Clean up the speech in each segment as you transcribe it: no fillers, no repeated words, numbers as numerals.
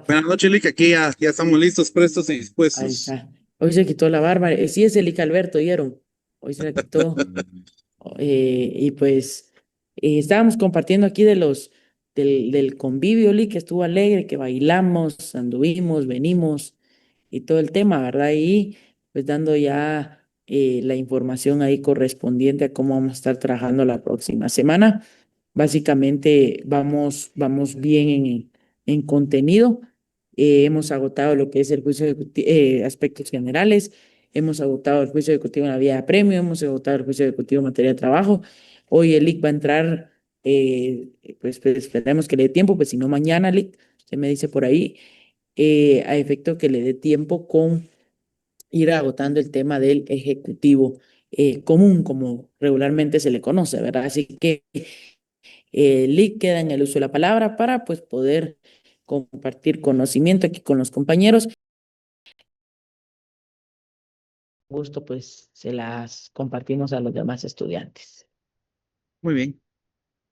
Buenas noches, Lick. Aquí ya estamos listos, prestos y Ahí dispuestos. está. Hoy se quitó la barba. Sí, es el Ica Alberto, ¿oyeron? Hoy se la quitó. Y pues estábamos compartiendo aquí del convivio, Lick, que estuvo alegre, que bailamos, anduvimos, venimos y todo el tema, ¿verdad? Y pues dando ya la información ahí correspondiente a cómo vamos a estar trabajando la próxima semana. Básicamente vamos bien en contenido. Hemos agotado lo que es el juicio ejecutivo, aspectos generales. Hemos agotado el juicio ejecutivo en la vía de premio. Hemos agotado el juicio ejecutivo en materia de trabajo. Hoy el IC va a entrar, pues esperemos que le dé tiempo, pues si no mañana, LIC, usted me dice por ahí, a efecto que le dé tiempo con ir agotando el tema del ejecutivo común, como regularmente se le conoce, ¿verdad? Así que Lick queda en el uso de la palabra para pues poder compartir conocimiento aquí con los compañeros. Gusto pues se las compartimos a los demás estudiantes. Muy bien.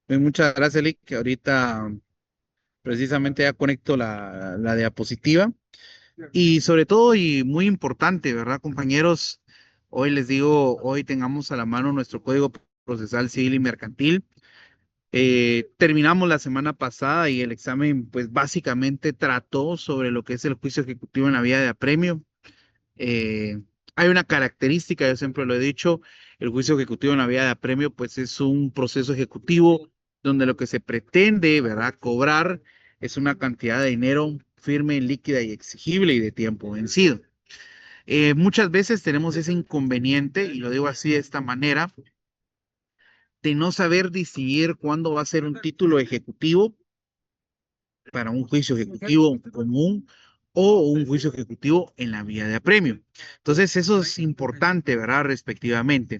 Muchas gracias, Lick. Que ahorita precisamente ya conecto la diapositiva. Y sobre todo, y muy importante, ¿verdad, compañeros? Hoy les digo, hoy tengamos a la mano nuestro Código Procesal Civil y Mercantil. Terminamos la semana pasada y el examen, pues básicamente trató sobre lo que es el juicio ejecutivo en la vía de apremio. Eh, Hay una característica, yo siempre lo he dicho, el juicio ejecutivo en la vía de apremio, pues es un proceso ejecutivo donde lo que se pretende, ¿verdad?, cobrar es una cantidad de dinero firme, líquida y exigible y de tiempo vencido. Muchas veces tenemos ese inconveniente, y lo digo así de esta manera, de no saber distinguir cuándo va a ser un título ejecutivo para un juicio ejecutivo común o un juicio ejecutivo en la vía de apremio. Entonces, eso es importante, ¿verdad? Respectivamente.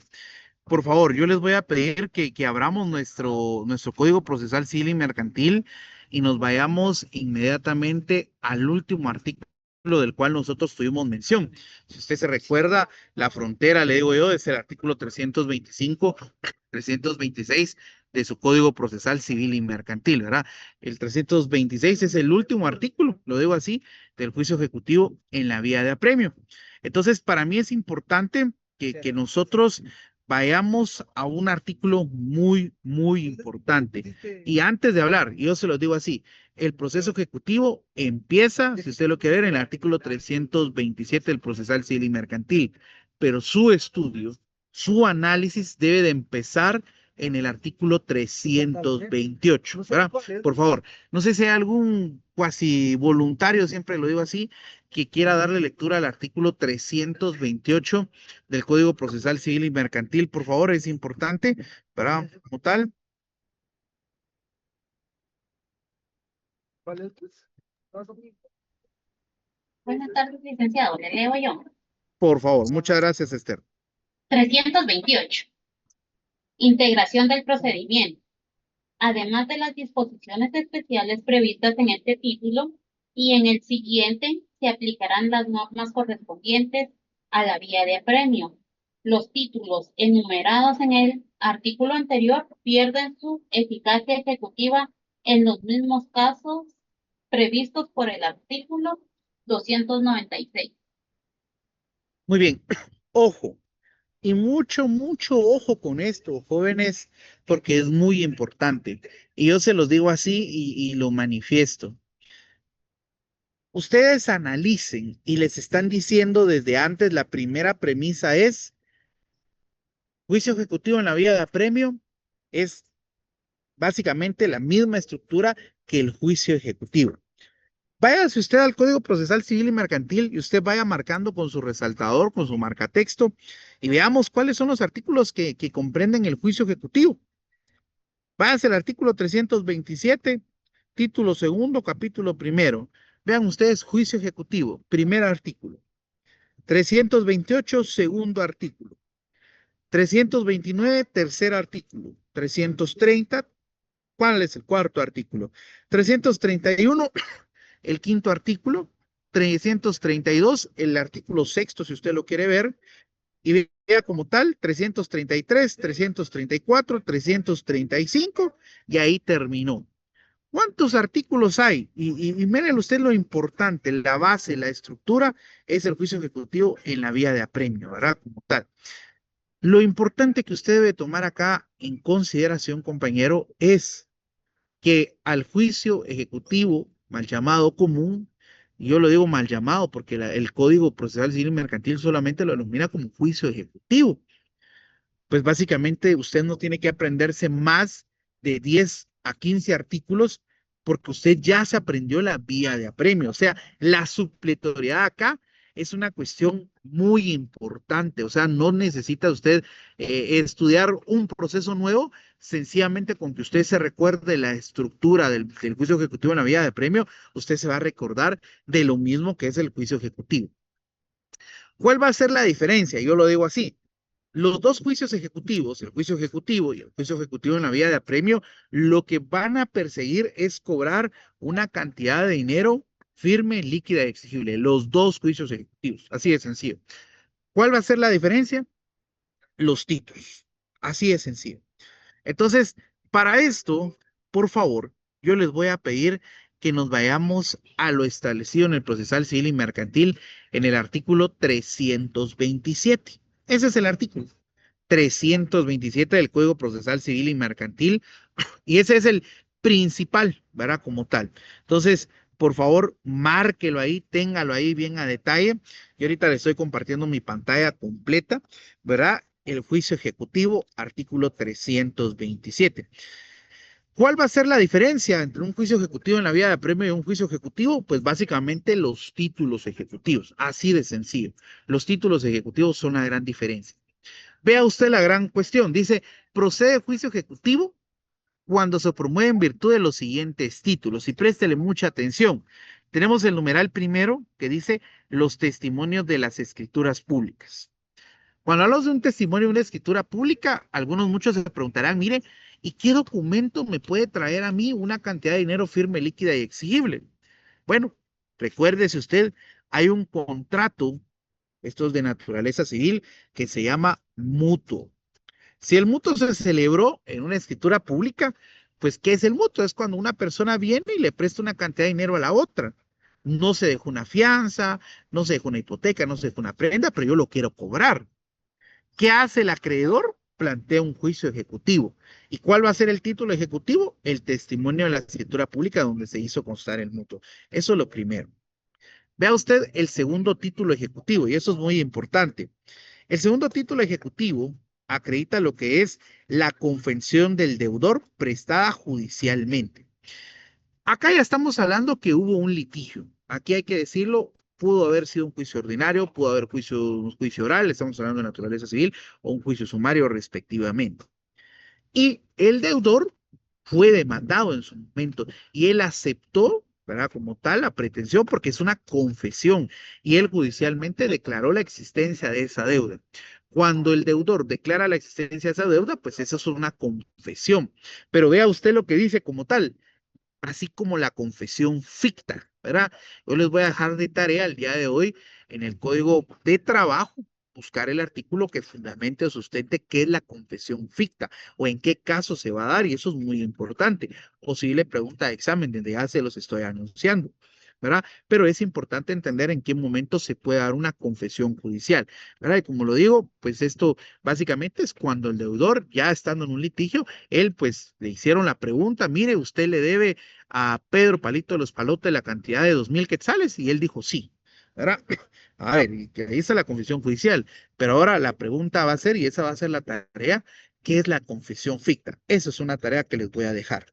Por favor, yo les voy a pedir que abramos nuestro Código Procesal Civil y Mercantil y nos vayamos inmediatamente al último artículo del cual nosotros tuvimos mención. Si usted se recuerda, la frontera, le digo yo, es el artículo 325, 326 de su Código Procesal Civil y Mercantil, ¿verdad? El 326 es el último artículo, lo digo así, del juicio ejecutivo en la vía de apremio. Entonces, para mí es importante que nosotros vayamos a un artículo muy, muy importante. Y antes de hablar, yo se lo digo así, el proceso ejecutivo empieza, si usted lo quiere ver, en el artículo 327 del procesal civil y mercantil, pero su estudio, su análisis debe de empezar en el artículo 328, ¿verdad? Por favor, no sé si hay algún cuasi voluntario, siempre lo digo así, que quiera darle lectura al artículo 328 del Código Procesal Civil y Mercantil, por favor, es importante, ¿verdad? Como tal, Buenas tardes, licenciado. Le leo yo. por favor, muchas gracias, Esther. 328. Integración del procedimiento. Además de las disposiciones especiales previstas en este título y en el siguiente, se aplicarán las normas correspondientes a la vía de apremio. Los títulos enumerados en el artículo anterior pierden su eficacia ejecutiva en los mismos casos previstos por el artículo 296. Muy bien, ojo, y mucho, mucho ojo con esto, jóvenes, porque es muy importante. Y yo se los digo así y lo manifiesto. Ustedes analicen y les están diciendo desde antes, la primera premisa es, juicio ejecutivo en la vía de apremio es básicamente la misma estructura que el juicio ejecutivo. Váyase usted al Código Procesal Civil y Mercantil y usted vaya marcando con su resaltador, con su marcatexto, y veamos cuáles son los artículos que comprenden el juicio ejecutivo. Váyase al artículo 327, título segundo, capítulo primero. Vean ustedes, juicio ejecutivo, primer artículo. 328, segundo artículo. 329, tercer artículo. 330, ¿cuál es el cuarto artículo? 331, el quinto artículo. 332, el artículo sexto, si usted lo quiere ver, y vea como tal, 333, 334, 335, y ahí terminó. ¿Cuántos artículos hay? Y miren usted lo importante, la base, la estructura es el juicio ejecutivo en la vía de apremio, ¿verdad? Como tal. Lo importante que usted debe tomar acá en consideración, compañero, es que al juicio ejecutivo, mal llamado común, y yo lo digo mal llamado porque el Código Procesal Civil y Mercantil solamente lo denomina como juicio ejecutivo. Pues básicamente usted no tiene que aprenderse más de 10 a 15 artículos porque usted ya se aprendió la vía de apremio. O sea, la supletoriedad acá es una cuestión muy importante. O sea, no necesita usted estudiar un proceso nuevo, sencillamente con que usted se recuerde la estructura del juicio ejecutivo en la vía de apremio, usted se va a recordar de lo mismo que es el juicio ejecutivo. ¿Cuál va a ser la diferencia? Yo lo digo así. Los dos juicios ejecutivos, el juicio ejecutivo y el juicio ejecutivo en la vía de apremio, lo que van a perseguir es cobrar una cantidad de dinero firme, líquida y exigible. Los dos juicios ejecutivos, así de sencillo. ¿Cuál va a ser la diferencia? Los títulos, así de sencillo. Entonces, para esto, por favor, yo les voy a pedir que nos vayamos a lo establecido en el procesal civil y mercantil en el artículo 327. Ese es el artículo 327 del Código Procesal Civil y Mercantil, y ese es el principal, ¿verdad? Como tal. Entonces, por favor, márquelo ahí, téngalo ahí bien a detalle. Yo ahorita le estoy compartiendo mi pantalla completa, ¿verdad? El juicio ejecutivo, artículo 327. ¿Cuál va a ser la diferencia entre un juicio ejecutivo en la vía de apremio y un juicio ejecutivo? Pues básicamente los títulos ejecutivos, así de sencillo. Los títulos ejecutivos son la gran diferencia. Vea usted la gran cuestión. Dice, procede juicio ejecutivo cuando se promueve en virtud de los siguientes títulos. Y préstele mucha atención. Tenemos el numeral primero que dice los testimonios de las escrituras públicas. Cuando hablamos de un testimonio de una escritura pública, muchos se preguntarán, mire, ¿y qué documento me puede traer a mí una cantidad de dinero firme, líquida y exigible? Bueno, recuérdese usted, hay un contrato, esto es de naturaleza civil, que se llama mutuo. Si el mutuo se celebró en una escritura pública, pues ¿qué es el mutuo? Es cuando una persona viene y le presta una cantidad de dinero a la otra. No se dejó una fianza, no se dejó una hipoteca, no se dejó una prenda, pero yo lo quiero cobrar. ¿Qué hace el acreedor? Plantea un juicio ejecutivo. ¿Y cuál va a ser el título ejecutivo? El testimonio de la escritura pública donde se hizo constar el mutuo. Eso es lo primero. Vea usted el segundo título ejecutivo, y eso es muy importante. El segundo título ejecutivo acredita lo que es la confesión del deudor prestada judicialmente. Acá ya estamos hablando que hubo un litigio. Aquí hay que decirlo, pudo haber sido un juicio ordinario, pudo haber un juicio oral, estamos hablando de naturaleza civil, o un juicio sumario respectivamente. Y el deudor fue demandado en su momento y él aceptó, ¿verdad? Como tal, la pretensión porque es una confesión y él judicialmente declaró la existencia de esa deuda. Cuando el deudor declara la existencia de esa deuda, pues eso es una confesión. Pero vea usted lo que dice como tal, así como la confesión ficta, ¿verdad? Yo les voy a dejar de tarea el día de hoy en el Código de Trabajo buscar el artículo que fundamente o sustente qué es la confesión ficta o en qué caso se va a dar, y eso es muy importante. Posible pregunta de examen, desde ya se los estoy anunciando, ¿verdad? Pero es importante entender en qué momento se puede dar una confesión judicial, ¿verdad? Y como lo digo, pues esto básicamente es cuando el deudor, ya estando en un litigio, él pues le hicieron la pregunta, mire, usted le debe a Pedro Palito de los Palotes la cantidad de 2,000 quetzales, y él dijo sí, ¿verdad? A ver, y que ahí está la confesión judicial, pero ahora la pregunta va a ser, y esa va a ser la tarea, ¿qué es la confesión ficta? Esa es una tarea que les voy a dejar.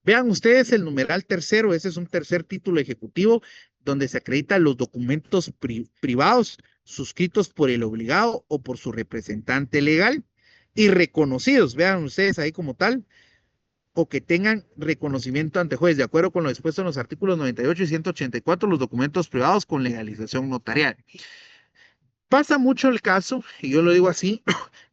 Vean ustedes el numeral tercero, ese es un tercer título ejecutivo donde se acreditan los documentos privados suscritos por el obligado o por su representante legal y reconocidos, vean ustedes ahí como tal, o que tengan reconocimiento ante juez, de acuerdo con lo dispuesto en los artículos 98 y 184, los documentos privados con legalización notarial. Pasa mucho el caso, y yo lo digo así,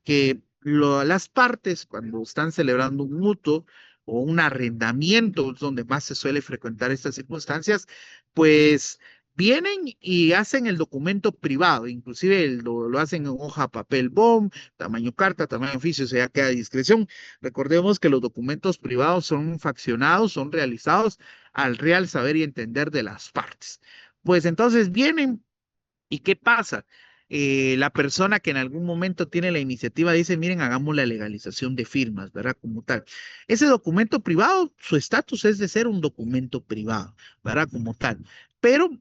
que las partes cuando están celebrando un mutuo o un arrendamiento, donde más se suele frecuentar estas circunstancias, pues Vienen y hacen el documento privado, inclusive lo hacen en hoja, papel, bond, tamaño carta, tamaño oficio, o sea, queda a discreción. Recordemos que los documentos privados son faccionados, son realizados al real saber y entender de las partes. Pues entonces vienen ¿y qué pasa? La persona que en algún momento tiene la iniciativa dice, miren, hagamos la legalización de firmas, ¿verdad? Como tal. Ese documento privado, su estatus es de ser un documento privado, ¿verdad? Como tal. Pero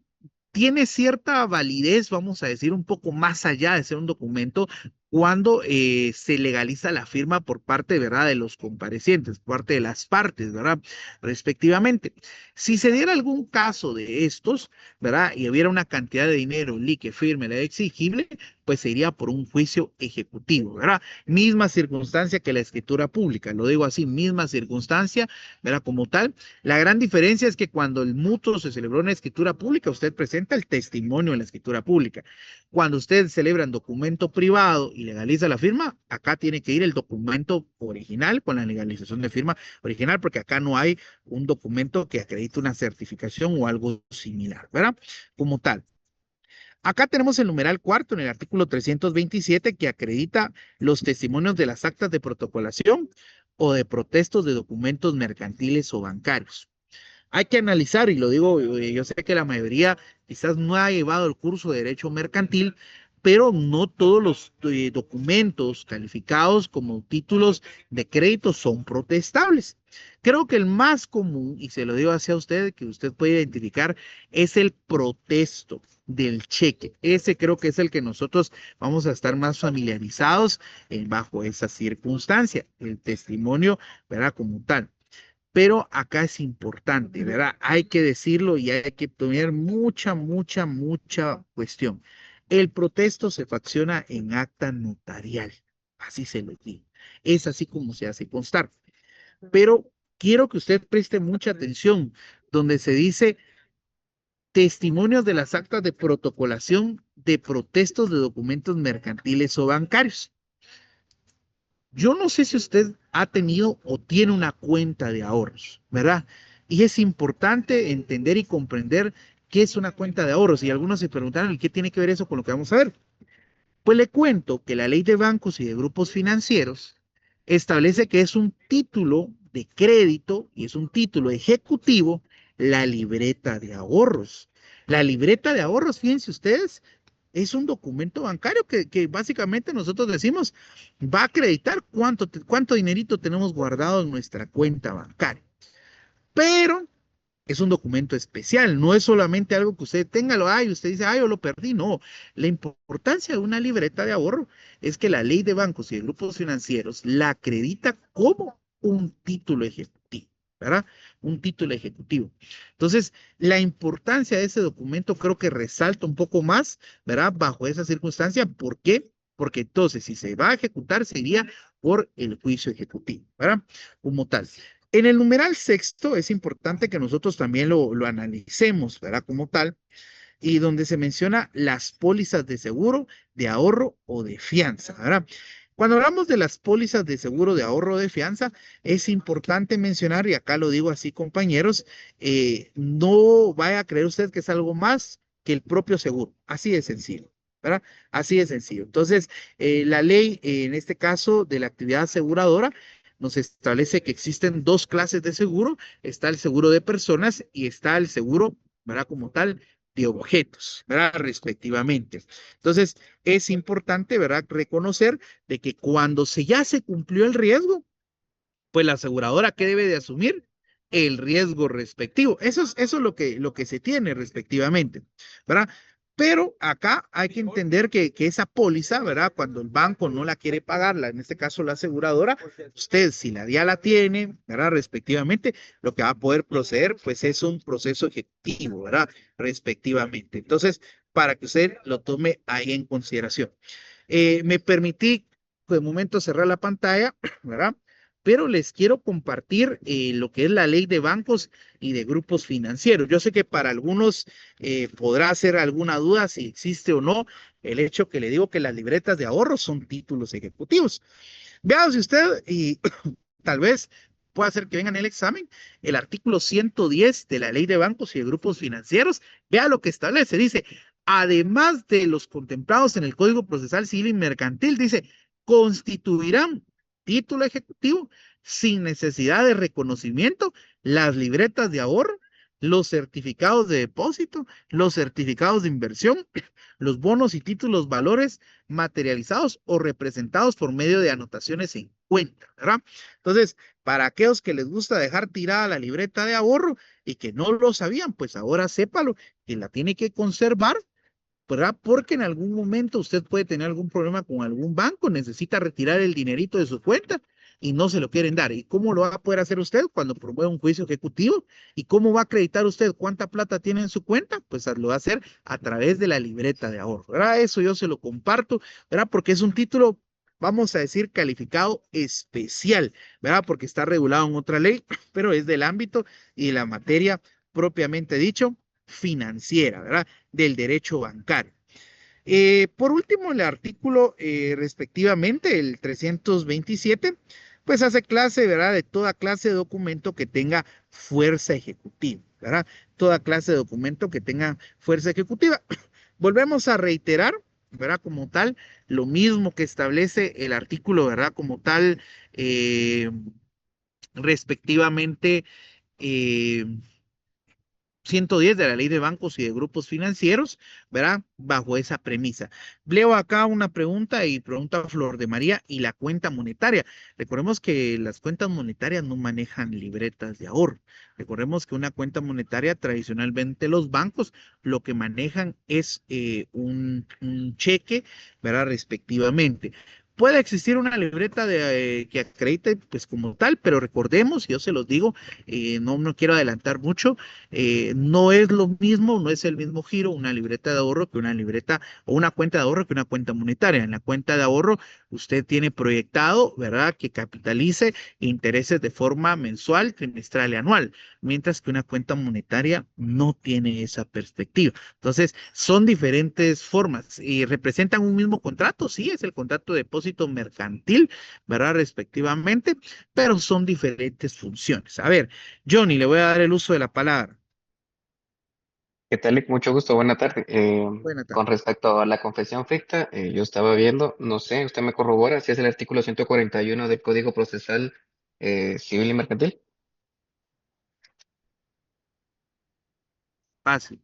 tiene cierta validez, vamos a decir, un poco más allá de ser un documento cuando se legaliza la firma por parte, ¿verdad?, de los comparecientes, por parte de las partes, ¿verdad?, respectivamente. Si se diera algún caso de estos, ¿verdad?, y hubiera una cantidad de dinero que firme la exigible, pues se iría por un juicio ejecutivo, ¿verdad? Misma circunstancia que la escritura pública, lo digo así, misma circunstancia, ¿verdad? Como tal, la gran diferencia es que cuando el mutuo se celebró en la escritura pública, usted presenta el testimonio en la escritura pública. Cuando usted celebra en documento privado y legaliza la firma, acá tiene que ir el documento original con la legalización de firma original, porque acá no hay un documento que acredite una certificación o algo similar, ¿verdad? Como tal. Acá tenemos el numeral cuarto en el artículo 327 que acredita los testimonios de las actas de protocolación o de protestos de documentos mercantiles o bancarios. Hay que analizar, y lo digo, yo sé que la mayoría quizás no ha llevado el curso de Derecho Mercantil, pero no todos los documentos calificados como títulos de crédito son protestables. Creo que el más común, y se lo digo hacia usted, que usted puede identificar, es el protesto del cheque. Ese creo que es el que nosotros vamos a estar más familiarizados bajo esa circunstancia, el testimonio, ¿verdad? Como tal. Pero acá es importante, ¿verdad? Hay que decirlo y hay que tener mucha cuestión. El protesto se facciona en acta notarial, así se lo digo. Es así como se hace constar. Pero quiero que usted preste mucha atención donde se dice testimonios de las actas de protocolación de protestos de documentos mercantiles o bancarios. Yo no sé si usted ha tenido o tiene una cuenta de ahorros, ¿verdad? Y es importante entender y comprender qué es una cuenta de ahorros. Y algunos se preguntaron, ¿y qué tiene que ver eso con lo que vamos a ver? Pues le cuento que la ley de bancos y de grupos financieros establece que es un título de crédito y es un título ejecutivo la libreta de ahorros. La libreta de ahorros, fíjense ustedes, es un documento bancario que básicamente nosotros decimos va a acreditar cuánto dinerito tenemos guardado en nuestra cuenta bancaria. Pero es un documento especial, no es solamente algo que usted tenga, y usted dice, yo lo perdí. No, la importancia de una libreta de ahorro es que la ley de bancos y de grupos financieros la acredita como un título ejecutivo, ¿verdad? Un título ejecutivo. Entonces, la importancia de ese documento creo que resalta un poco más, ¿verdad? Bajo esa circunstancia, ¿por qué? Porque entonces, si se va a ejecutar, sería por el juicio ejecutivo, ¿verdad? Como tal. En el numeral sexto es importante que nosotros también lo analicemos, ¿verdad? Como tal, y donde se menciona las pólizas de seguro, de ahorro o de fianza, ¿verdad? Cuando hablamos de las pólizas de seguro, de ahorro o de fianza, es importante mencionar, y acá lo digo así, compañeros, no vaya a creer usted que es algo más que el propio seguro. Así de sencillo, ¿verdad? Así de sencillo. Entonces, la ley, en este caso, de la actividad aseguradora, nos establece que existen dos clases de seguro. Está el seguro de personas y está el seguro, ¿verdad? Como tal, de objetos, ¿verdad? Respectivamente. Entonces, es importante, ¿verdad? Reconocer de que cuando ya se cumplió el riesgo, pues la aseguradora, ¿qué debe de asumir? El riesgo respectivo. Eso es lo que se tiene respectivamente, ¿verdad? Pero acá hay que entender que esa póliza, ¿verdad? Cuando el banco no la quiere pagarla, en este caso la aseguradora, usted si ya la tiene, ¿verdad? Respectivamente, lo que va a poder proceder, pues es un proceso ejecutivo, ¿verdad? Respectivamente. Entonces, para que usted lo tome ahí en consideración. Me permití de momento cerrar la pantalla, ¿verdad? Pero les quiero compartir lo que es la ley de bancos y de grupos financieros. Yo sé que para algunos podrá ser alguna duda si existe o no el hecho que le digo que las libretas de ahorro son títulos ejecutivos. Veamos si usted y tal vez puede hacer que vengan el examen, el artículo 110 de la Ley de Bancos y de Grupos Financieros, vea lo que establece, dice, además de los contemplados en el Código Procesal Civil y Mercantil, dice, constituirán título ejecutivo sin necesidad de reconocimiento las libretas de ahorro, los certificados de depósito, los certificados de inversión, los bonos y títulos valores materializados o representados por medio de anotaciones en cuenta, ¿verdad? Entonces, para aquellos que les gusta dejar tirada la libreta de ahorro y que no lo sabían, pues ahora sépalo que la tiene que conservar, ¿verdad? Porque en algún momento usted puede tener algún problema con algún banco, necesita retirar el dinerito de su cuenta y no se lo quieren dar. ¿Y cómo lo va a poder hacer usted cuando promueve un juicio ejecutivo? ¿Y cómo va a acreditar usted cuánta plata tiene en su cuenta? Pues lo va a hacer a través de la libreta de ahorro, ¿verdad? Eso yo se lo comparto, ¿verdad? Porque es un título, vamos a decir, calificado especial, ¿verdad? Porque está regulado en otra ley, pero es del ámbito y la materia propiamente dicho financiera, ¿verdad? Del derecho bancario. Por último, el artículo respectivamente, el 327, pues hace clase, ¿verdad? De toda clase de documento que tenga fuerza ejecutiva, ¿verdad? Toda clase de documento que tenga fuerza ejecutiva. Volvemos a reiterar, ¿verdad? Como tal, lo mismo que establece el artículo, ¿verdad? Como tal, respectivamente, eh, 110 de la Ley de Bancos y de Grupos Financieros, ¿verdad? Bajo esa premisa. Leo acá una pregunta y pregunta Flor de María y la cuenta monetaria. Recordemos que las cuentas monetarias no manejan libretas de ahorro. Recordemos que una cuenta monetaria tradicionalmente los bancos lo que manejan es un cheque, ¿verdad? Respectivamente. Puede existir una libreta que acredite, pues como tal, pero recordemos, yo se los digo, no quiero adelantar mucho, no es lo mismo, no es el mismo giro una libreta de ahorro que una libreta o una cuenta de ahorro que una cuenta monetaria. En la cuenta de ahorro usted tiene proyectado, ¿verdad?, que capitalice intereses de forma mensual, trimestral y anual, mientras que una cuenta monetaria no tiene esa perspectiva. Entonces, son diferentes formas y representan un mismo contrato, sí, es el contrato de depósito mercantil, ¿verdad?, respectivamente, pero son diferentes funciones. A ver, Johnny, le voy a dar el uso de la palabra. ¿Qué tal, Lick? Mucho gusto, buena tarde. Buena tarde. Con respecto a la confesión ficta, yo estaba viendo, no sé, usted me corrobora si es el artículo 141 del Código Procesal Civil y Mercantil. Fácil.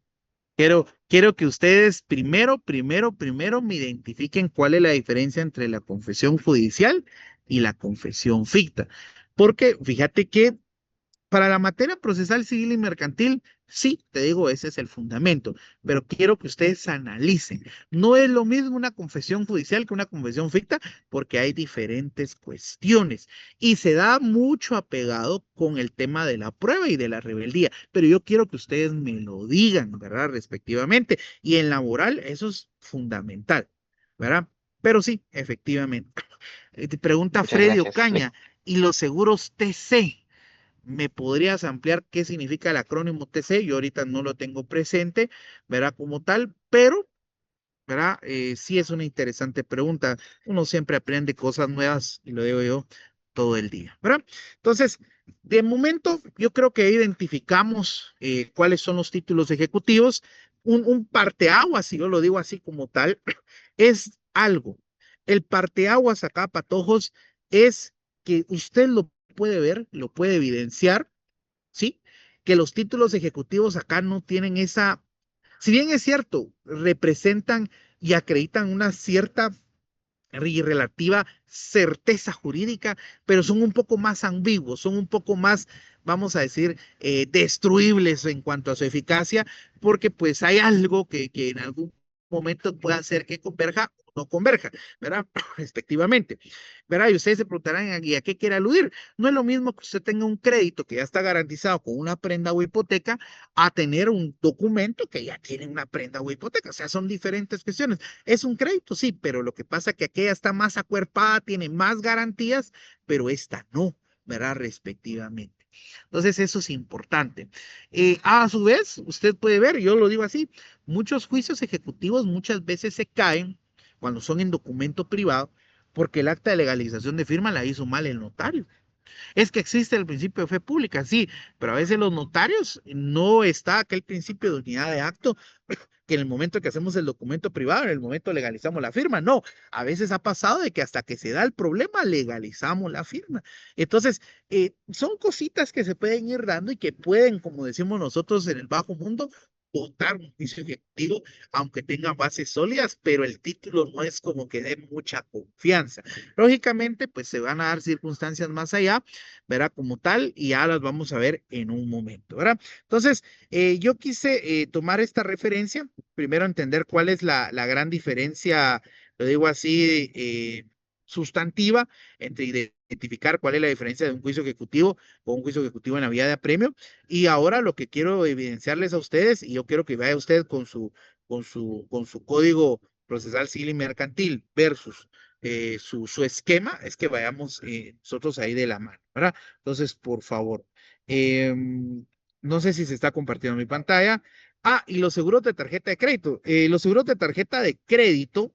Quiero que ustedes primero me identifiquen cuál es la diferencia entre la confesión judicial y la confesión ficta. Porque fíjate que para la materia procesal civil y mercantil, sí, te digo, ese es el fundamento, pero quiero que ustedes analicen. No es lo mismo una confesión judicial que una confesión ficta, porque hay diferentes cuestiones y se da mucho apegado con el tema de la prueba y de la rebeldía, pero yo quiero que ustedes me lo digan, ¿verdad? Respectivamente. Y en laboral, eso es fundamental, ¿verdad? Pero sí, efectivamente. Te pregunta Muchas Freddy gracias. Ocaña, ¿y los seguros TC? ¿Me podrías ampliar qué significa el acrónimo TC? Yo ahorita no lo tengo presente, ¿verdad? Como tal, pero, ¿verdad? Sí es una interesante pregunta. Uno siempre aprende cosas nuevas, y lo digo yo, todo el día, ¿verdad? Entonces, de momento, yo creo que identificamos cuáles son los títulos ejecutivos. Un parteaguas, si yo lo digo así como tal, es algo. El parteaguas acá, patojos, es que usted lo puede ver, lo puede evidenciar, ¿sí? Que los títulos ejecutivos acá no tienen esa, si bien es cierto, representan y acreditan una cierta y relativa certeza jurídica, pero son un poco más ambiguos, son un poco más, vamos a decir, destruibles en cuanto a su eficacia, porque pues hay algo que en algún momento puede hacer que converja o no converja, ¿verdad? Respectivamente, ¿verdad? Y ustedes se preguntarán, ¿y a qué quiere aludir? No es lo mismo que usted tenga un crédito que ya está garantizado con una prenda o hipoteca a tener un documento que ya tiene una prenda o hipoteca, o sea, son diferentes cuestiones. Es un crédito, sí, pero lo que pasa es que aquella está más acuerpada, tiene más garantías, pero esta no, ¿verdad? Respectivamente. Entonces, eso es importante. A su vez, usted puede ver, yo lo digo así, muchos juicios ejecutivos muchas veces se caen cuando son en documento privado porque el acta de legalización de firma la hizo mal el notario. Es que existe el principio de fe pública, sí, pero a veces los notarios no está aquel principio de unidad de acto que en el momento que hacemos el documento privado, en el momento legalizamos la firma. No, a veces ha pasado de que hasta que se da el problema, legalizamos la firma. Entonces, son cositas que se pueden ir dando y que pueden, como decimos nosotros en el bajo mundo, votar un juicio ejecutivo, aunque tenga bases sólidas, pero el título no es como que dé mucha confianza. Lógicamente, pues se van a dar circunstancias más allá, ¿verdad? Como tal, y ya las vamos a ver en un momento, ¿verdad? Entonces, yo quise tomar esta referencia, primero entender cuál es la gran diferencia, lo digo así, sustantiva, entre identificar cuál es la diferencia de un juicio ejecutivo o un juicio ejecutivo en la vía de apremio. Y ahora lo que quiero evidenciarles a ustedes, y yo quiero que vaya usted con su código procesal civil y mercantil versus su esquema, es que vayamos nosotros ahí de la mano, ¿verdad? Entonces, por favor, no sé si se está compartiendo mi pantalla. Ah, y los seguros de tarjeta de crédito. Los seguros de tarjeta de crédito,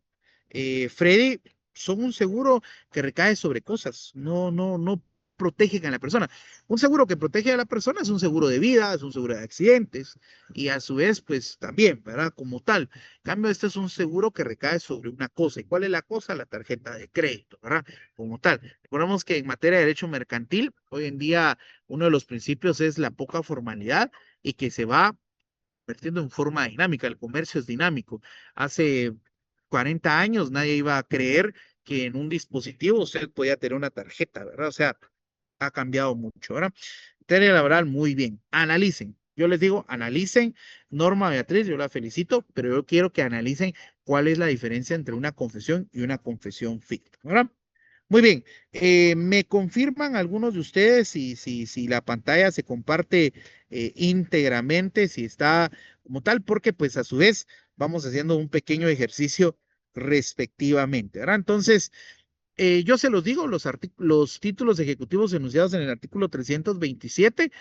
Freddy, son un seguro que recae sobre cosas, no protegen a la persona. Un seguro que protege a la persona es un seguro de vida, es un seguro de accidentes y a su vez, pues también, ¿verdad? Como tal. En cambio, este es un seguro que recae sobre una cosa. ¿Y cuál es la cosa? La tarjeta de crédito, ¿verdad? Como tal. Recordemos que en materia de derecho mercantil, hoy en día uno de los principios es la poca formalidad y que se va convirtiendo en forma dinámica. El comercio es dinámico. Hace 40 años nadie iba a creer que en un dispositivo usted podía tener una tarjeta, ¿verdad? O sea, ha cambiado mucho, ¿verdad? Materia laboral, muy bien. Analicen. Yo les digo, analicen. Norma Beatriz, yo la felicito, pero yo quiero que analicen cuál es la diferencia entre una confesión y una confesión ficta, ¿verdad? Muy bien, me confirman algunos de ustedes si la pantalla se comparte íntegramente, si está como tal, porque pues a su vez vamos haciendo un pequeño ejercicio respectivamente, ¿verdad? Entonces, yo se los digo, los títulos ejecutivos enunciados en el artículo 327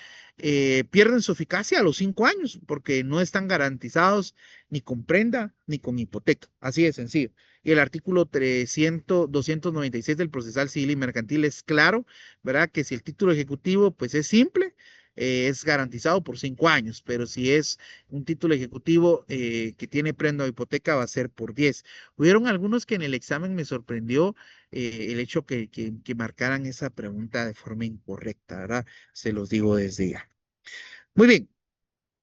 pierden su eficacia a los 5 años porque no están garantizados ni con prenda ni con hipoteca. Así de sencillo. Y el artículo 296 del procesal civil y mercantil es claro, ¿verdad? Que si el título ejecutivo pues es simple, es garantizado por 5 años, pero si es un título ejecutivo que tiene prenda o hipoteca va a ser por 10. Hubieron algunos que en el examen me sorprendió el hecho que marcaran esa pregunta de forma incorrecta, ¿verdad? Se los digo desde ya. Muy bien,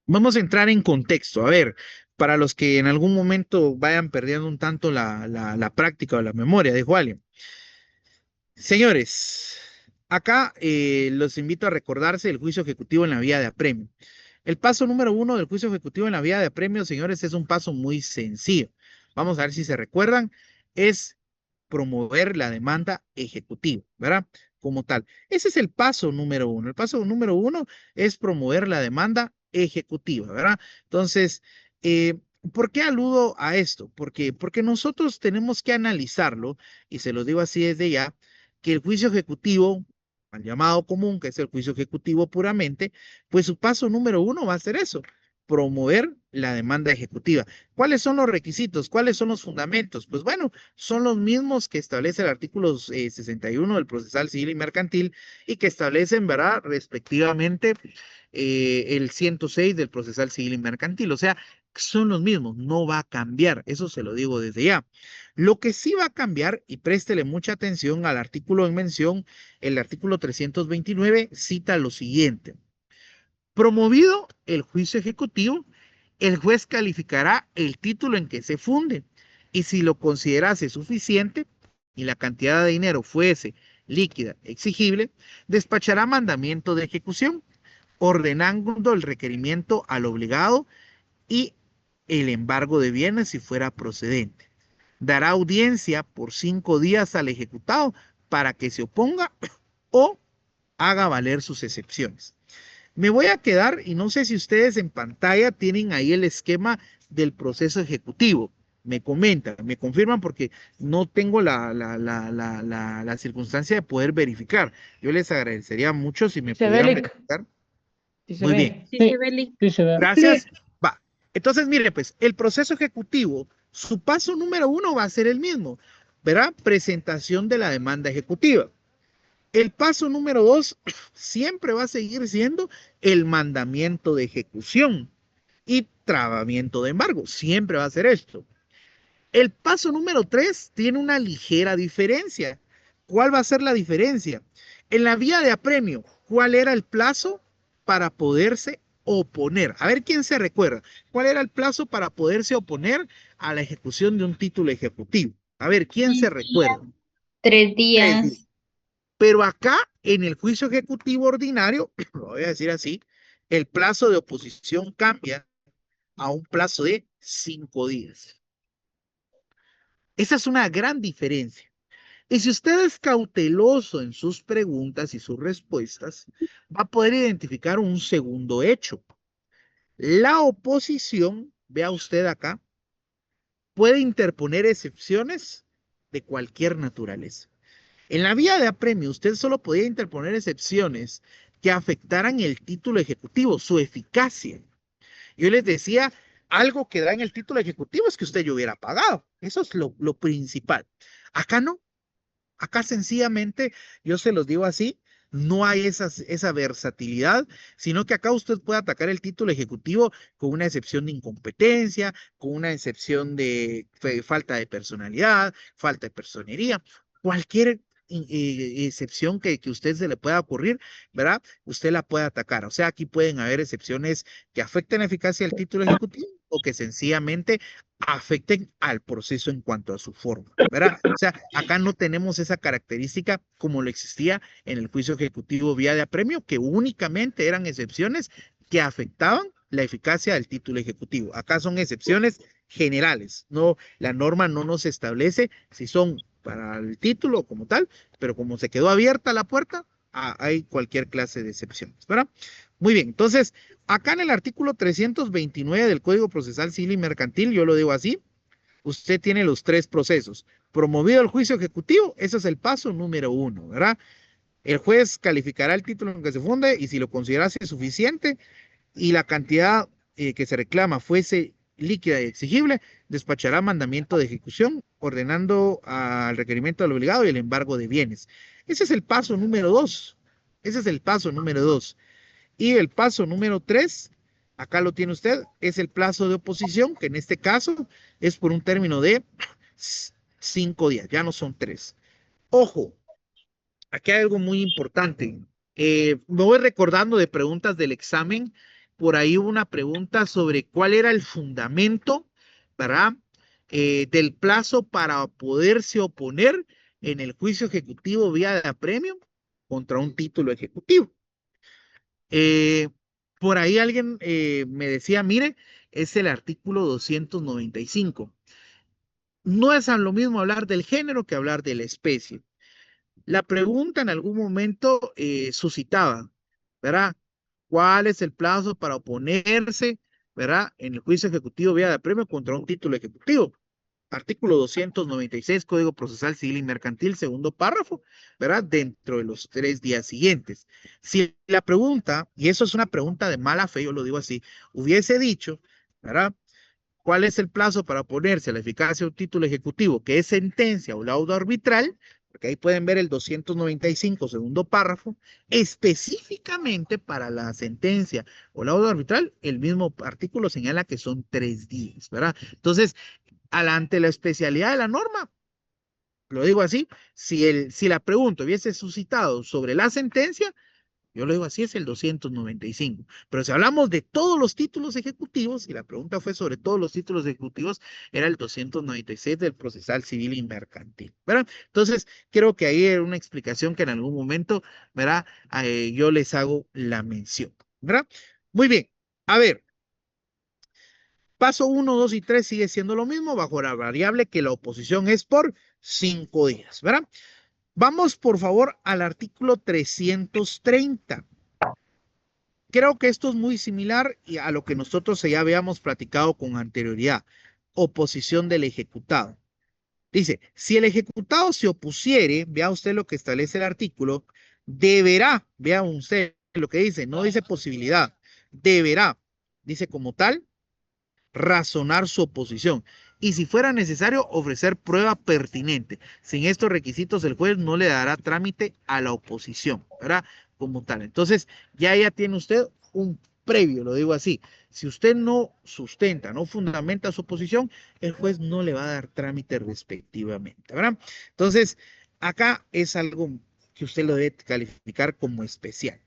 vamos a entrar en contexto. A ver, para los que en algún momento vayan perdiendo un tanto la práctica o la memoria, dijo alguien. Señores, acá los invito a recordarse el juicio ejecutivo en la vía de apremio. El paso número 1 del juicio ejecutivo en la vía de apremio, señores, es un paso muy sencillo. Vamos a ver si se recuerdan. Es promover la demanda ejecutiva, ¿verdad? Como tal. Ese es el paso número 1. El paso número 1 es promover la demanda ejecutiva, ¿verdad? Entonces, ¿por qué aludo a esto? Porque nosotros tenemos que analizarlo, y se lo digo así desde ya, que el juicio ejecutivo, al llamado común, que es el juicio ejecutivo puramente, pues su paso número 1 va a ser eso, promover la demanda ejecutiva. ¿Cuáles son los requisitos? ¿Cuáles son los fundamentos? Pues bueno, son los mismos que establece el artículo 61 del procesal civil y mercantil y que establecen, ¿verdad? Respectivamente, el 106 del procesal civil y mercantil. O sea, son los mismos, no va a cambiar. Eso se lo digo desde ya. Lo que sí va a cambiar, y préstele mucha atención al artículo en mención, el artículo 329 cita lo siguiente. Promovido el juicio ejecutivo, el juez calificará el título en que se funde y si lo considerase suficiente y la cantidad de dinero fuese líquida, exigible, despachará mandamiento de ejecución, ordenando el requerimiento al obligado y el embargo de bienes si fuera procedente. Dará audiencia por 5 días al ejecutado para que se oponga o haga valer sus excepciones. Me voy a quedar, y no sé si ustedes en pantalla tienen ahí el esquema del proceso ejecutivo. Me comentan, me confirman porque no tengo la circunstancia de poder verificar. Yo les agradecería mucho si me Se ve, pudieran Lick. verificar. Sí se Muy ve. bien, Sí, Sí, se ve, Lick. sí se ve. gracias. Va. Entonces, mire, pues el proceso ejecutivo, su paso número 1 va a ser el mismo, ¿verdad? Presentación de la demanda ejecutiva. El paso número 2 siempre va a seguir siendo el mandamiento de ejecución y trabamiento de embargo. Siempre va a ser esto. El paso número 3 tiene una ligera diferencia. ¿Cuál va a ser la diferencia? En la vía de apremio, ¿cuál era el plazo para poderse oponer? A ver quién se recuerda. ¿Cuál era el plazo para poderse oponer a la ejecución de un título ejecutivo? A ver, ¿quién se 3 días. recuerda? 3 3 días. días. Pero acá, en el juicio ejecutivo ordinario, lo voy a decir así, el plazo de oposición cambia a un plazo de 5 días. Esa es una gran diferencia. Y si usted es cauteloso en sus preguntas y sus respuestas, va a poder identificar un segundo hecho. La oposición, vea usted acá, puede interponer excepciones de cualquier naturaleza. En la vía de apremio, usted solo podía interponer excepciones que afectaran el título ejecutivo, su eficacia. Yo les decía, algo que da en el título ejecutivo es que usted ya hubiera pagado. Eso es lo principal. Acá no. Acá sencillamente, yo se los digo así, no hay esa versatilidad, sino que acá usted puede atacar el título ejecutivo con una excepción de incompetencia, con una excepción de falta de personalidad, falta de personería, cualquier excepción que usted se le pueda ocurrir, ¿verdad? Usted la puede atacar. O sea, aquí pueden haber excepciones que afecten la eficacia del título ejecutivo o que sencillamente afecten al proceso en cuanto a su forma, ¿verdad? O sea, acá no tenemos esa característica como lo existía en el juicio ejecutivo vía de apremio, que únicamente eran excepciones que afectaban la eficacia del título ejecutivo. Acá son excepciones generales, no, la norma no nos establece si son para el título como tal, pero como se quedó abierta la puerta, hay cualquier clase de excepciones, ¿verdad? Muy bien, entonces, acá en el artículo 329 del Código Procesal Civil y Mercantil, yo lo digo así, usted tiene los 3 procesos. Promovido el juicio ejecutivo, ese es el paso número 1, ¿verdad? El juez calificará el título en que se funde y si lo considerase suficiente y la cantidad que se reclama fuese líquida y exigible, despachará mandamiento de ejecución, ordenando al requerimiento del obligado y el embargo de bienes. Ese es el paso número 2. Ese es el paso número 2. Y el paso número 3, acá lo tiene usted, es el plazo de oposición, que en este caso es por un término de 5 días, ya no son 3. Ojo, aquí hay algo muy importante. Me voy recordando de preguntas del examen. Por ahí hubo una pregunta sobre cuál era el fundamento, ¿verdad? Del plazo para poderse oponer en el juicio ejecutivo vía de apremio contra un título ejecutivo. Eh, por ahí alguien me decía, mire, es el artículo 295. No es lo mismo hablar del género que hablar de la especie. La pregunta en algún momento suscitaba, ¿verdad? ¿Cuál es el plazo para oponerse, ¿verdad? En el juicio ejecutivo vía de apremio contra un título ejecutivo? Artículo 296, Código Procesal Civil y Mercantil, segundo párrafo, ¿verdad? Dentro de los 3 días siguientes. Si la pregunta, y eso es una pregunta de mala fe, yo lo digo así, hubiese dicho, ¿verdad? ¿Cuál es el plazo para oponerse a la eficacia de un título ejecutivo que es sentencia o laudo arbitral? Porque ahí pueden ver el 295, segundo párrafo, específicamente para la sentencia o laudo arbitral, el mismo artículo señala que son 3 días, ¿verdad? Entonces, ante la especialidad de la norma, lo digo así, si la pregunta hubiese suscitado sobre la sentencia, yo lo digo así, es el 295. Pero si hablamos de todos los títulos ejecutivos, y la pregunta fue sobre todos los títulos ejecutivos, era el 296 del procesal civil y mercantil, ¿verdad? Entonces, creo que ahí era una explicación que en algún momento, ¿verdad? Yo les hago la mención, ¿verdad? Muy bien. A ver, paso 1, 2 y 3 sigue siendo lo mismo bajo la variable que la oposición es por 5 días, ¿verdad? Vamos, por favor, al artículo 330. Creo que esto es muy similar a lo que nosotros ya habíamos platicado con anterioridad. Oposición del ejecutado. Dice, si el ejecutado se opusiere, vea usted lo que establece el artículo, deberá, vea usted lo que dice, no dice posibilidad, deberá, dice como tal, razonar su oposición y si fuera necesario ofrecer prueba pertinente. Sin estos requisitos el juez no le dará trámite a la oposición, ¿verdad? Como tal. Entonces ya tiene usted un previo, lo digo así. Si usted no sustenta, no fundamenta su oposición, el juez no le va a dar trámite respectivamente, ¿verdad? Entonces, acá es algo que usted lo debe calificar como especial.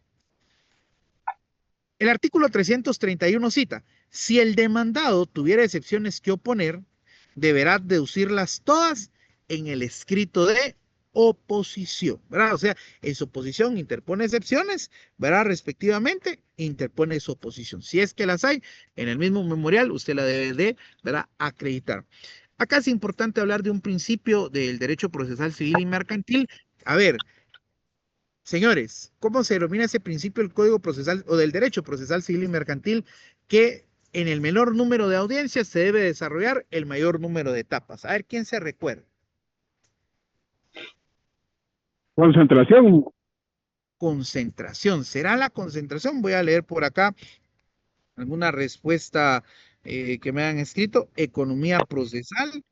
El artículo 331 cita, si el demandado tuviera excepciones que oponer, deberá deducirlas todas en el escrito de oposición, ¿verdad? O sea, en su oposición interpone excepciones, ¿verdad? Respectivamente, interpone su oposición. Si es que las hay, en el mismo memorial usted la debe de, ¿verdad? Acreditar. Acá es importante hablar de un principio del derecho procesal civil y mercantil. A ver, señores, ¿cómo se denomina ese principio del Código Procesal o del Derecho Procesal Civil y Mercantil? Que en el menor número de audiencias se debe desarrollar el mayor número de etapas. A ver, ¿quién se recuerda? Concentración. Concentración. ¿Será la concentración? Voy a leer por acá alguna respuesta que me han escrito. Economía procesal.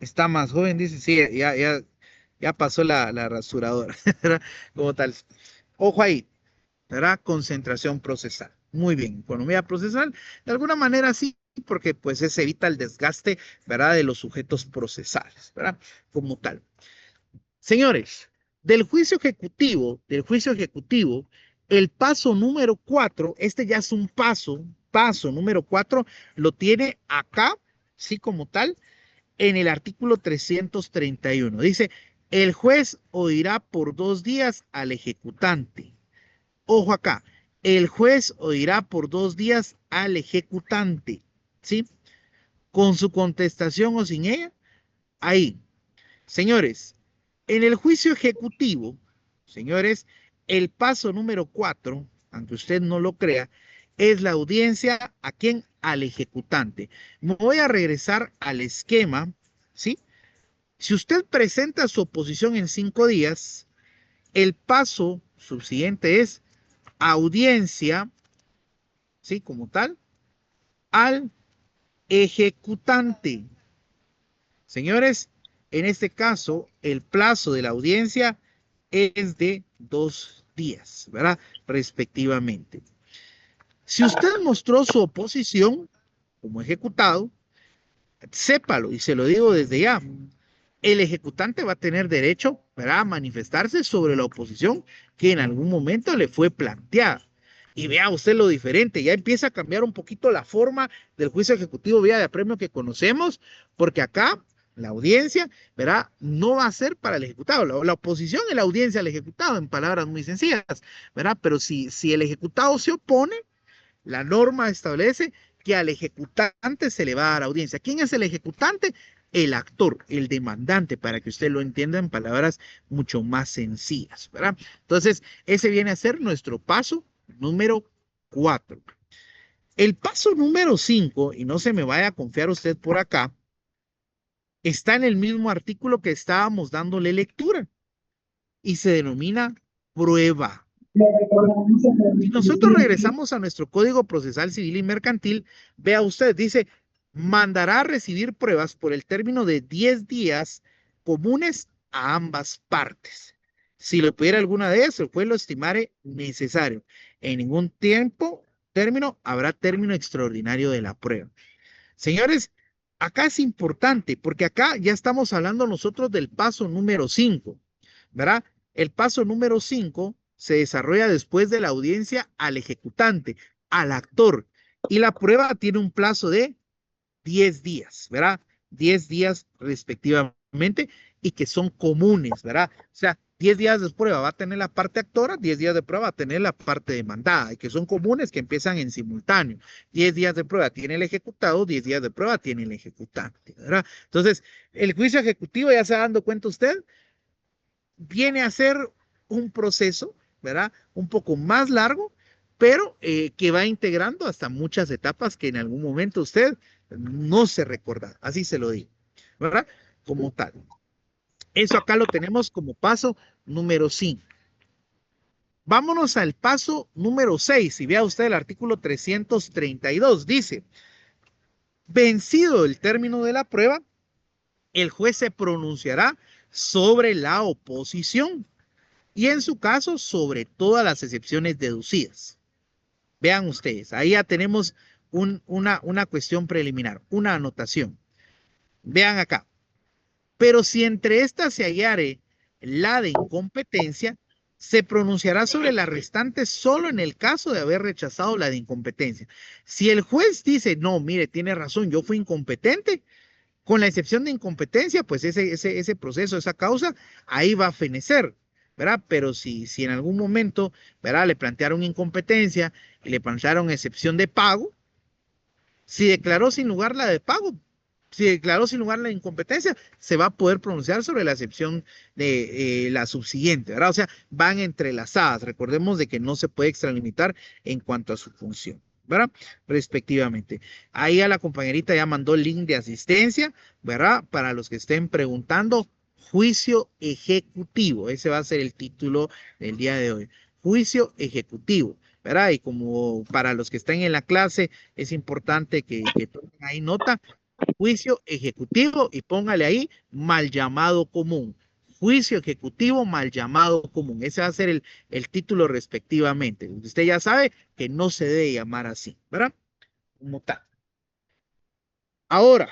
Está más joven, dice. Sí, ya pasó la rasuradora. Como tal. Ojo ahí. ¿Verdad? Concentración procesal. Muy bien, economía procesal, de alguna manera sí, porque pues se evita el desgaste, ¿verdad? De los sujetos procesales, ¿verdad? Como tal. Señores, del juicio ejecutivo, el paso número 4, este ya es un paso número 4, lo tiene acá, sí, como tal, en el artículo 331. Dice, el juez oirá por 2 días al ejecutante. Ojo acá, el juez oirá por 2 días al ejecutante, ¿sí? Con su contestación o sin ella, ahí. Señores, en el juicio ejecutivo, señores, el paso número 4, aunque usted no lo crea, es la audiencia a quién, al ejecutante. Me voy a regresar al esquema, ¿sí? Si usted presenta su oposición en 5 días, el paso subsiguiente es audiencia, ¿sí? Como tal, al ejecutante. Señores, en este caso, el plazo de la audiencia es de 2 días, ¿verdad? Respectivamente. Si usted mostró su oposición como ejecutado, sépalo y se lo digo desde ya. El ejecutante va a tener derecho, ¿verdad?, a manifestarse sobre la oposición que en algún momento le fue planteada. Y vea usted lo diferente, ya empieza a cambiar un poquito la forma del juicio ejecutivo vía de apremio que conocemos, porque acá la audiencia, ¿verdad?, no va a ser para el ejecutado. La oposición es la audiencia al ejecutado, en palabras muy sencillas, ¿verdad? Pero si el ejecutado se opone, la norma establece que al ejecutante se le va a dar audiencia. ¿Quién es el ejecutante? El actor, el demandante, para que usted lo entienda en palabras mucho más sencillas, ¿verdad? Entonces, ese viene a ser nuestro paso número 4. El paso número 5, y no se me vaya a confiar usted por acá, está en el mismo artículo que estábamos dándole lectura y se denomina prueba. Si nosotros regresamos a nuestro Código Procesal Civil y Mercantil, vea usted, dice, mandará a recibir pruebas por el término de 10 días comunes a ambas partes. Si le pudiera alguna de ellas, el juez lo estimare necesario. En ningún término, habrá término extraordinario de la prueba. Señores, acá es importante, porque acá ya estamos hablando nosotros del paso número 5, ¿verdad? El paso número 5 se desarrolla después de la audiencia al ejecutante, al actor, y la prueba tiene un plazo de 10 días, ¿verdad? 10 días respectivamente, y que son comunes, ¿verdad? O sea, 10 días de prueba va a tener la parte actora, 10 días de prueba va a tener la parte demandada, y que son comunes que empiezan en simultáneo. 10 días de prueba tiene el ejecutado, 10 días de prueba tiene el ejecutante, ¿verdad? Entonces, el juicio ejecutivo, ya se ha dado cuenta usted, viene a ser un proceso, ¿verdad? Un poco más largo, pero que va integrando hasta muchas etapas que en algún momento usted no se recuerda, así se lo digo, ¿verdad? Como tal. Eso acá lo tenemos como paso número 5. Vámonos al paso número 6. Y vea usted el artículo 332. Dice, vencido el término de la prueba, el juez se pronunciará sobre la oposición y en su caso sobre todas las excepciones deducidas. Vean ustedes, ahí ya tenemos una cuestión preliminar, una anotación. Vean acá. Pero si entre estas se hallare la de incompetencia, se pronunciará sobre la restante solo en el caso de haber rechazado la de incompetencia. Si el juez dice, no, mire, tiene razón, yo fui incompetente, con la excepción de incompetencia, pues ese proceso, esa causa, ahí va a fenecer, ¿verdad? Pero si en algún momento, ¿verdad? Le plantearon incompetencia y le plantearon excepción de pago, si declaró sin lugar la de pago, si declaró sin lugar la incompetencia, se va a poder pronunciar sobre la excepción de la subsiguiente, ¿verdad? O sea, van entrelazadas. Recordemos de que no se puede extralimitar en cuanto a su función, ¿verdad? Respectivamente. Ahí a la compañerita ya mandó el link de asistencia, ¿verdad? Para los que estén preguntando, juicio ejecutivo. Ese va a ser el título del día de hoy. Juicio ejecutivo, ¿verdad? Y como para los que estén en la clase, es importante que tomen ahí nota, juicio ejecutivo y póngale ahí mal llamado común. Juicio ejecutivo mal llamado común. Ese va a ser el título respectivamente. Usted ya sabe que no se debe llamar así, ¿verdad? Como tal. Ahora,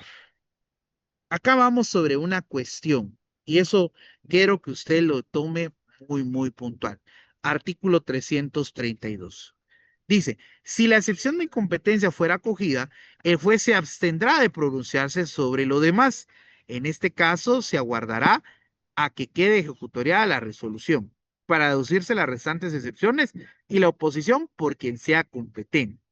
acá vamos sobre una cuestión y eso quiero que usted lo tome muy puntual. Artículo 332. Dice, si la excepción de incompetencia fuera acogida, el juez se abstendrá de pronunciarse sobre lo demás. En este caso, se aguardará a que quede ejecutoriada la resolución para deducirse las restantes excepciones y la oposición por quien sea competente.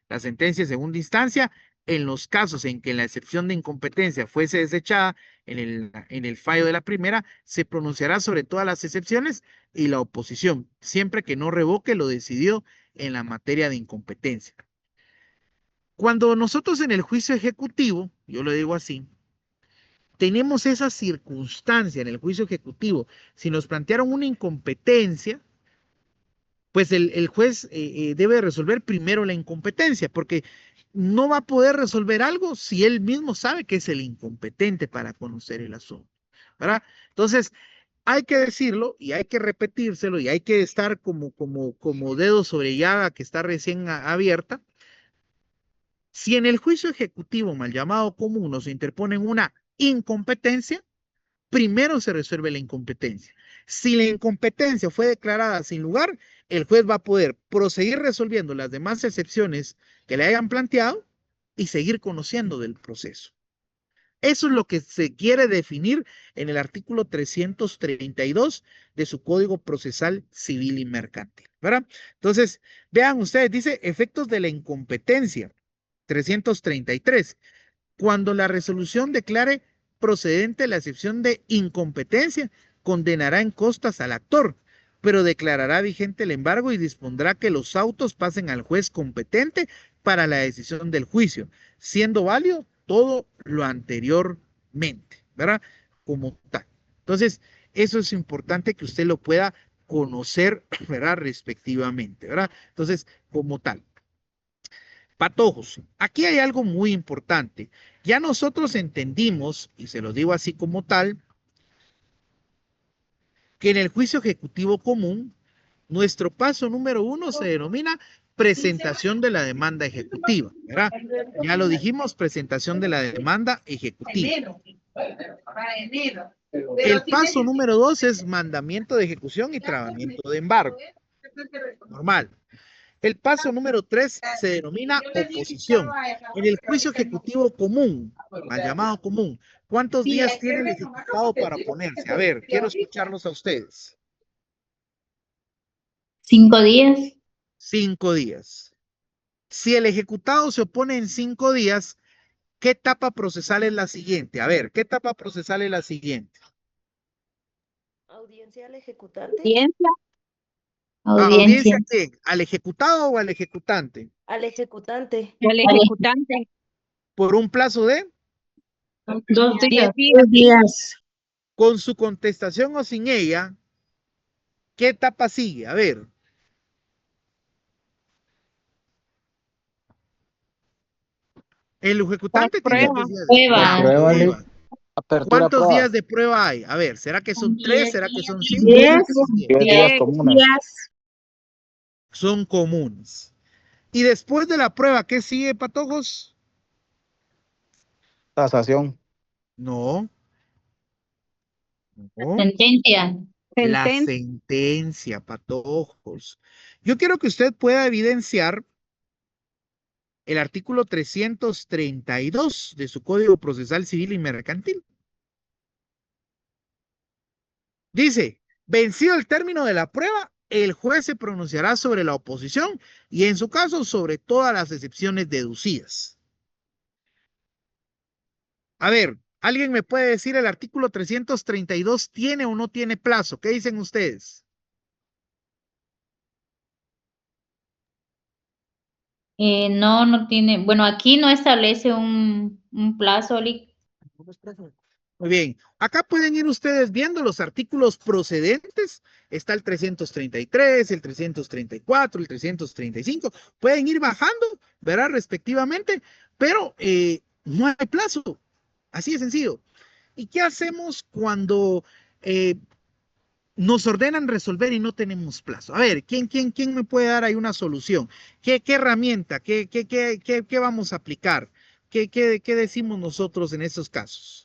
La sentencia de segunda instancia, en los casos en que la excepción de incompetencia fuese desechada en el fallo de la primera, se pronunciará sobre todas las excepciones y la oposición, siempre que no revoque lo decidido en la materia de incompetencia. Cuando nosotros en el juicio ejecutivo, yo lo digo así, tenemos esa circunstancia en el juicio ejecutivo, si nos plantearon una incompetencia, pues el juez debe resolver primero la incompetencia, porque no va a poder resolver algo si él mismo sabe que es el incompetente para conocer el asunto, ¿verdad? Entonces, hay que decirlo y hay que repetírselo y hay que estar como dedo sobre llaga que está recién abierta. Si en el juicio ejecutivo mal llamado común nos interponen una incompetencia, primero se resuelve la incompetencia. Si la incompetencia fue declarada sin lugar, el juez va a poder proseguir resolviendo las demás excepciones que le hayan planteado y seguir conociendo del proceso. Eso es lo que se quiere definir en el artículo 332 de su Código Procesal Civil y Mercantil, ¿verdad? Entonces, vean ustedes, dice efectos de la incompetencia, 333. Cuando la resolución declare procedente la excepción de incompetencia, condenará en costas al actor, pero declarará vigente el embargo y dispondrá que los autos pasen al juez competente para la decisión del juicio, siendo válido todo lo anteriormente, ¿verdad? Como tal. Entonces, eso es importante que usted lo pueda conocer, ¿verdad? Respectivamente, ¿verdad? Entonces, como tal. Patojos, aquí hay algo muy importante. Ya nosotros entendimos, y se lo digo así como tal, que en el juicio ejecutivo común, nuestro paso número 1 se denomina presentación de la demanda ejecutiva, ¿verdad? Ya lo dijimos, presentación de la demanda ejecutiva. El paso número 2 es mandamiento de ejecución y trabamiento de embargo. Normal. El paso número 3 se denomina oposición. En el juicio ejecutivo común, mal llamado común, ¿cuántos días tiene el ejecutado para oponerse? A ver, quiero escucharlos a ustedes. 5 días. 5 días. Si el ejecutado se opone en 5 días, ¿qué etapa procesal es la siguiente? A ver, ¿qué etapa procesal es la siguiente? Audiencia al ejecutante. Audiencia. ¿Audiencia a quién? ¿Al ejecutado o al ejecutante? Al ejecutante. El ejecutante. Por un plazo de, 2 días. 10 días. con su contestación o sin ella, ¿qué etapa sigue? A ver. El ejecutante tiene prueba. 3 días de Prueba. Prueba, prueba. Apertura, ¿Cuántos prueba. días de prueba hay? A ver, ¿será que son 3? 10 ¿Será que días. son 5? 10, ¿Será que son 10? 10 días 10 comunes. días. Son comunes. Y después de la prueba, ¿qué sigue, patojos? Tasación. No, no. Sentencia. La Sentencia. sentencia, patojos. Yo quiero que usted pueda evidenciar el artículo 332 de su Código Procesal Civil y Mercantil. Dice, vencido el término de la prueba, el juez se pronunciará sobre la oposición y en su caso sobre todas las excepciones deducidas. A ver, ¿alguien me puede decir el artículo 332 tiene o no tiene plazo? ¿Qué dicen ustedes? No, no tiene. Bueno, aquí no establece un plazo, Lick. Muy bien, acá pueden ir ustedes viendo los artículos procedentes. Está el 333, el 334, el 335. Pueden ir bajando, verá, respectivamente, pero no hay plazo. Así de sencillo. ¿Y qué hacemos cuando nos ordenan resolver y no tenemos plazo? A ver, ¿quién me puede dar ahí una solución? ¿Qué herramienta? ¿Qué vamos a aplicar? ¿Qué decimos nosotros en esos casos?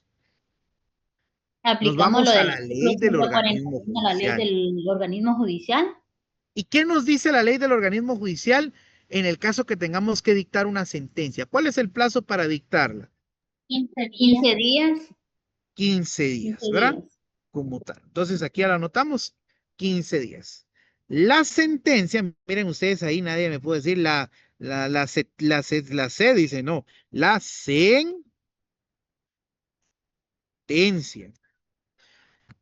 Nos Aplicamos lo vamos a del la artículo ley del organismo 141 a la ley judicial. del organismo judicial. ¿Y qué nos dice la ley del organismo judicial en el caso que tengamos que dictar una sentencia? ¿Cuál es el plazo para dictarla? 15 días. 15 días, ¿verdad? Como tal. Entonces aquí ya la anotamos, 15 días. La sentencia, miren ustedes ahí, nadie me puede decir la C dice, no, la sentencia.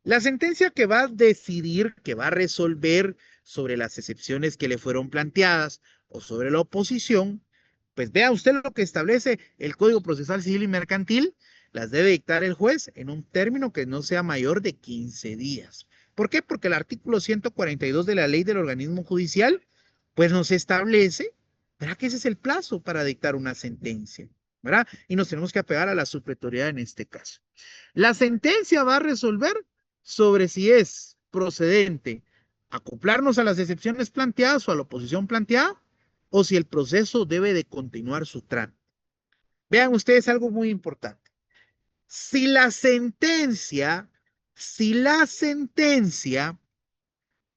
La sentencia que va a decidir, que va a resolver sobre las excepciones que le fueron planteadas o sobre la oposición, pues vea usted lo que establece el Código Procesal Civil y Mercantil, las debe dictar el juez en un término que no sea mayor de 15 días. ¿Por qué? Porque el artículo 142 de la Ley del Organismo Judicial, pues nos establece, ¿verdad? Que ese es el plazo para dictar una sentencia, ¿verdad? Y nos tenemos que apegar a la supletoriedad en este caso. La sentencia va a resolver sobre si es procedente acoplarnos a las excepciones planteadas o a la oposición planteada, o si el proceso debe de continuar su trámite. Vean ustedes algo muy importante. Si la sentencia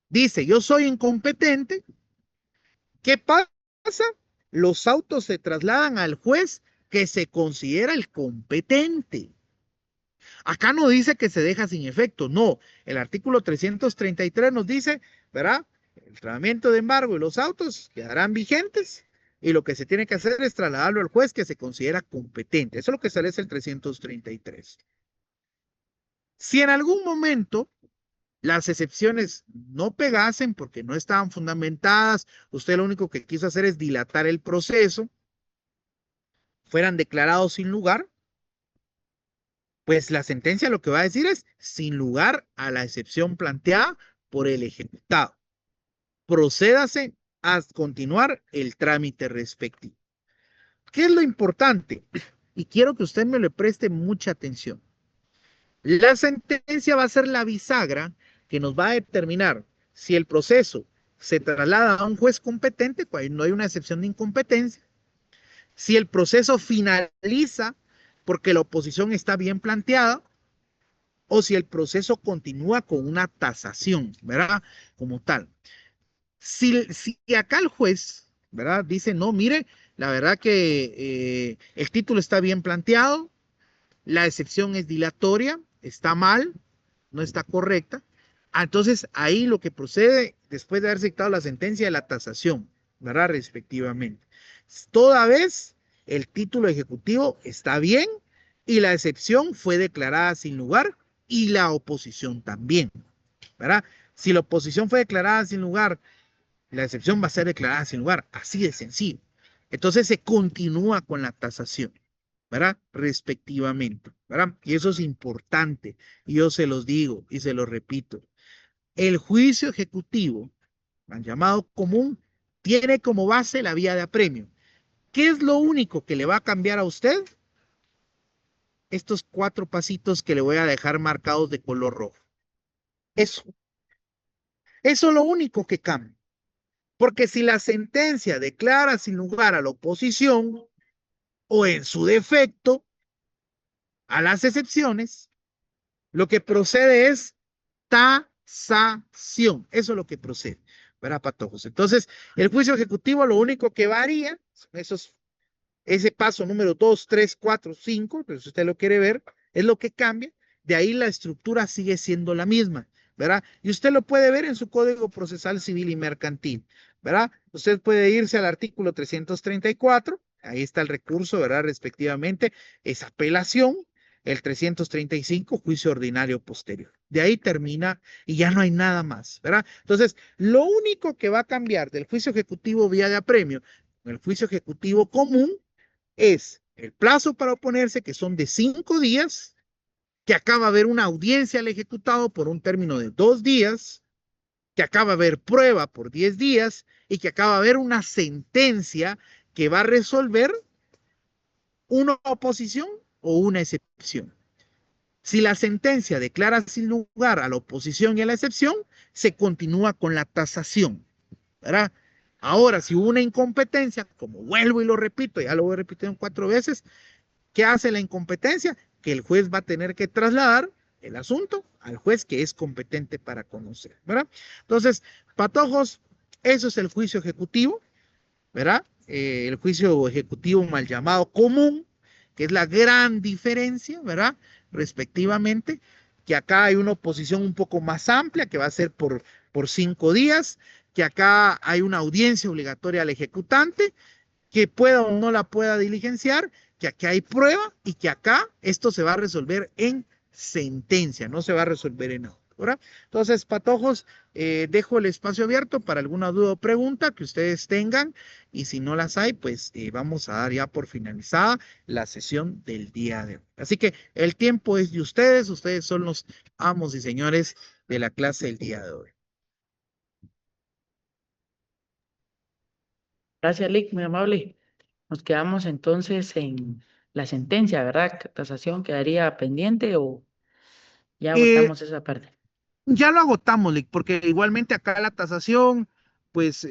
dice yo soy incompetente, ¿qué pasa? Los autos se trasladan al juez que se considera el competente. Acá no dice que se deja sin efecto, no. El artículo 333 nos dice, ¿verdad? El tratamiento de embargo y los autos quedarán vigentes y lo que se tiene que hacer es trasladarlo al juez que se considera competente. Eso es lo que establece el 333. Si en algún momento las excepciones no pegasen porque no estaban fundamentadas, usted lo único que quiso hacer es dilatar el proceso, fueran declarados sin lugar, pues la sentencia lo que va a decir es sin lugar a la excepción planteada por el ejecutado. Procédase a continuar el trámite respectivo. ¿Qué es lo importante? Y quiero que usted me le preste mucha atención. La sentencia va a ser la bisagra que nos va a determinar si el proceso se traslada a un juez competente, pues no hay una excepción de incompetencia, si el proceso finaliza porque la oposición está bien planteada, o si el proceso continúa con una tasación, ¿verdad? Como tal. Si acá el juez, ¿verdad? Dice, no, mire, la verdad que el título está bien planteado, la excepción es dilatoria, está mal, no está correcta. Entonces, ahí lo que procede, después de haber dictado la sentencia de la tasación, ¿verdad? Respectivamente. Toda vez el título ejecutivo está bien y la excepción fue declarada sin lugar y la oposición también, ¿verdad? Si la oposición fue declarada sin lugar, la excepción va a ser declarada sin lugar, así de sencillo. Entonces se continúa con la tasación, ¿verdad? Respectivamente, ¿verdad? Y eso es importante. Y yo se los digo y se los repito. El juicio ejecutivo, el llamado común, tiene como base la vía de apremio. ¿Qué es lo único que le va a cambiar a usted? Estos 4 pasitos que le voy a dejar marcados de color rojo. Eso es lo único que cambia. Porque si la sentencia declara sin lugar a la oposición, o en su defecto, a las excepciones, lo que procede es tasación. Eso es lo que procede, ¿verdad, patojos? Entonces, el juicio ejecutivo lo único que varía, ese paso número 2, 3, 4, 5, pero si usted lo quiere ver, es lo que cambia. De ahí la estructura sigue siendo la misma, ¿verdad? Y usted lo puede ver en su Código Procesal Civil y Mercantil, ¿verdad? Usted puede irse al artículo 334, ahí está el recurso, ¿verdad? Respectivamente, es apelación, el 335, juicio ordinario posterior. De ahí termina y ya no hay nada más, ¿verdad? Entonces, lo único que va a cambiar del juicio ejecutivo vía de apremio el juicio ejecutivo común es el plazo para oponerse, que son de 5 días, que acaba de haber una audiencia al ejecutado por un término de 2 días, que acaba de haber prueba por 10 días y que acaba de haber una sentencia que va a resolver una oposición o una excepción. Si la sentencia declara sin lugar a la oposición y a la excepción, se continúa con la tasación, ¿verdad? Ahora, si hubo una incompetencia, como vuelvo y lo repito, ya lo voy repitiendo 4 veces, ¿qué hace la incompetencia? Que el juez va a tener que trasladar el asunto al juez que es competente para conocer, ¿verdad? Entonces, patojos, eso es el juicio ejecutivo, ¿verdad? El juicio ejecutivo mal llamado común, que es la gran diferencia, ¿verdad? Respectivamente, que acá hay una oposición un poco más amplia, que va a ser por 5 días, que acá hay una audiencia obligatoria al ejecutante, que pueda o no la pueda diligenciar, que aquí hay prueba y que acá esto se va a resolver en sentencia, no se va a resolver en auto, ¿verdad? Entonces, patojos, dejo el espacio abierto para alguna duda o pregunta que ustedes tengan y si no las hay, pues vamos a dar ya por finalizada la sesión del día de hoy. Así que el tiempo es de ustedes son los amos y señores de la clase del día de hoy. Gracias, Lick, muy amable. Nos quedamos entonces en la sentencia, ¿verdad? ¿Tasación quedaría pendiente o ya Eh, agotamos esa parte? Ya lo agotamos, Lick, porque igualmente acá la tasación, pues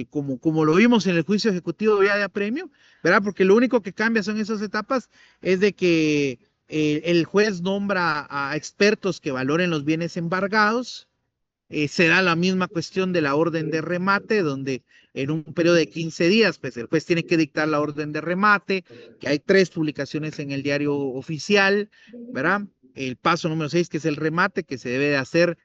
como lo vimos en el juicio ejecutivo vía de apremio, ¿verdad? Porque lo único que cambia son esas etapas, es de que el juez nombra a expertos que valoren los bienes embargados, será la misma cuestión de la orden de remate, donde en un periodo de 15 días, pues el juez tiene que dictar la orden de remate, que hay 3 publicaciones en el diario oficial, ¿verdad? El paso número 6, que es el remate, que se debe de hacer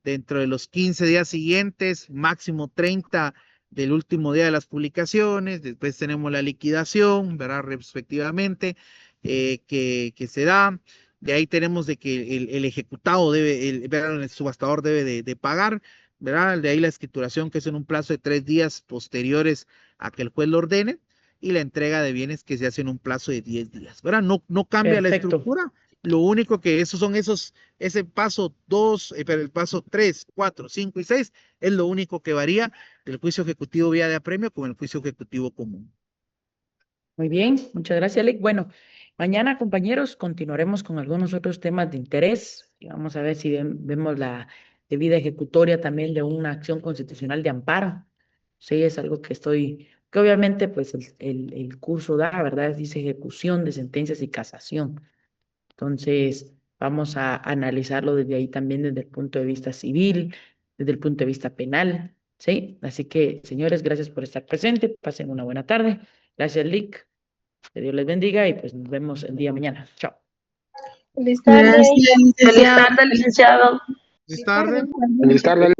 dentro de los 15 días siguientes, máximo 30 del último día de las publicaciones. Después tenemos la liquidación, ¿verdad? Respectivamente, que se da. De ahí tenemos de que el ejecutado debe, el subastador debe de pagar, ¿verdad? De ahí la escrituración, que es en un plazo de 3 días posteriores a que el juez lo ordene, y la entrega de bienes que se hace en un plazo de 10 días, ¿verdad? No cambia la Perfecto. estructura, lo único que ese paso 2, pero el paso 3, 4, 5 y 6 es lo único que varía del juicio ejecutivo vía de apremio con el juicio ejecutivo común. Muy bien, muchas gracias, Lick. Bueno, mañana, compañeros, continuaremos con algunos otros temas de interés y vamos a ver si vemos la debida ejecutoria también de una acción constitucional de amparo. Sí, es algo que obviamente pues el curso da, ¿verdad? Dice ejecución de sentencias y casación. Entonces, vamos a analizarlo desde ahí también desde el punto de vista civil, desde el punto de vista penal, ¿sí? Así que, señores, gracias por estar presentes. Pasen una buena tarde. Gracias, Lick. Que Dios les bendiga y pues nos vemos el día de mañana. Chao. Feliz tarde. Gracias, licenciado. Feliz tarde, licenciado. Feliz tarde. Feliz tarde.